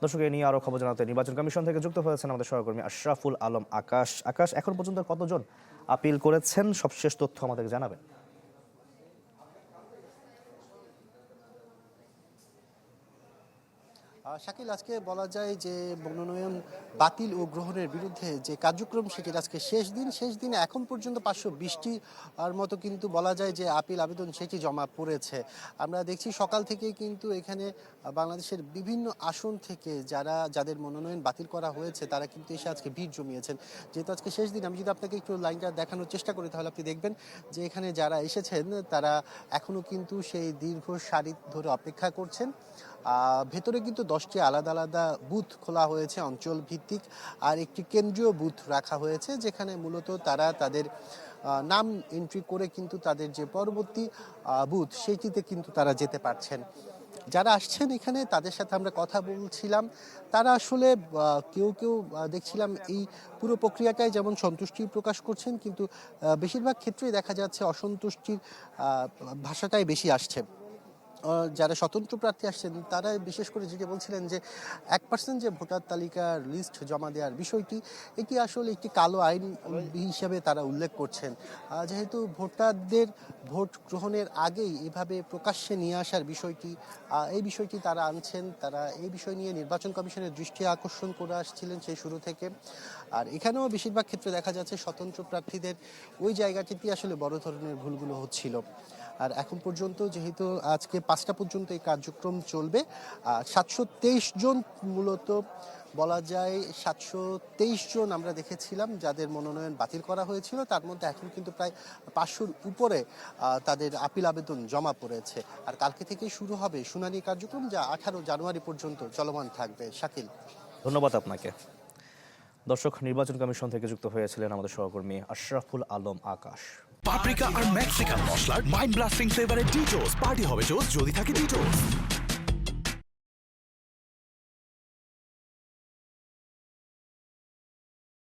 দর্শক, এ নিয়ে আরো খবর জানাতে নির্বাচন কমিশন থেকে যুক্ত হয়েছেন আমাদের সহকর্মী আশরাফুল আলম আকাশ। আকাশ, এখন পর্যন্ত কতজন আপিল করেছেন, সবশেষ তথ্য আমাদেরকে জানাবেন। শাকিল, আজকে বলা যায় যে মনোনয়ন বাতিল ও গ্রহণের বিরুদ্ধে যে কার্যক্রম সেটির আজকে শেষ দিনে এখন পর্যন্ত 520টি আর মতো কিন্তু বলা যায় যে আপিল আবেদন সেটি জমা পড়েছে। আমরা দেখছি সকাল থেকেই কিন্তু এখানে বাংলাদেশের বিভিন্ন আসন থেকে যাদের মনোনয়ন বাতিল করা হয়েছে তারা কিন্তু এসে আজকে ভিড় জমিয়েছেন। যেহেতু আজকে শেষ দিন, আমি যদি আপনাকে একটু লাইনটা দেখানোর চেষ্টা করি তাহলে আপনি দেখবেন যে এখানে যারা এসেছেন তারা এখনো কিন্তু সেই দীর্ঘ সারি ধরে অপেক্ষা করছেন। ভেতরে কিন্তু 10টি আলাদা আলাদা বুথ খোলা হয়েছে অঞ্চল ভিত্তিক, আর একটি কেন্দ্রীয় বুথ রাখা হয়েছে যেখানে মূলত তারা তাদের নাম এন্ট্রি করে কিন্তু তাদের যে পরবর্তী বুথ সেটিতে কিন্তু তারা যেতে পারছেন। যারা আসছেন এখানে তাদের সাথে আমরা কথা বলছিলাম, তারা আসলে কেউ কেউ দেখছিলাম এই পুরো প্রক্রিয়াটাই যেমন সন্তুষ্টি প্রকাশ করছেন, কিন্তু বেশিরভাগ ক্ষেত্রেই দেখা যাচ্ছে অসন্তুষ্টির ভাষাটাই বেশি আসছে। যারা স্বতন্ত্র প্রার্থী আসছেন তারা বিশেষ করে যেটি বলছিলেন যে 1% যে ভোটার তালিকার লিস্ট জমা দেওয়ার বিষয়টি, এটি আসলে একটি কালো আইন হিসাবে তারা উল্লেখ করছেন। যেহেতু ভোটারদের ভোট গ্রহণের আগেই এভাবে প্রকাশ্যে নিয়ে আসার বিষয়টি, এই বিষয়টি তারা আনছেন, তারা এই বিষয় নিয়ে নির্বাচন কমিশনের দৃষ্টি আকর্ষণ করে আসছিলেন সেই শুরু থেকে। আর এখানেও বেশিরভাগ ক্ষেত্রে দেখা যাচ্ছে স্বতন্ত্র প্রার্থীদের ওই জায়গাটিতে আসলে বড় ধরনের ভুলগুলো হচ্ছিল। আর এখন পর্যন্ত যেহেতু আজকে 5টা পর্যন্ত এই কার্যক্রম চলবে, 723 জন মূলত বলা যায় 723 জন আমরা দেখেছিলাম যাদের মনোনয়ন বাতিল করা হয়েছিল, তার মধ্যে এখন কিন্তু প্রায় 500-র উপরে তাদের আপিল আবেদন জমা পড়েছে। আর কালকে থেকে শুরু হবে শুনানি কার্যক্রম, যা 18 জানুয়ারি পর্যন্ত চলমান থাকবে। শাকিল, ধন্যবাদ আপনাকে। দর্শক, নির্বাচন কমিশন থেকে যুক্ত হয়েছিলেন আমাদের সহকর্মী আশরাফুল আলম আকাশ। পাপরিকা আর মেক্সিকান মশলার মাইন্ড ব্লাস্টিং ফ্লেভারের ডিটোস পার্টি হবে জোস যদি থাকে ডিটোস।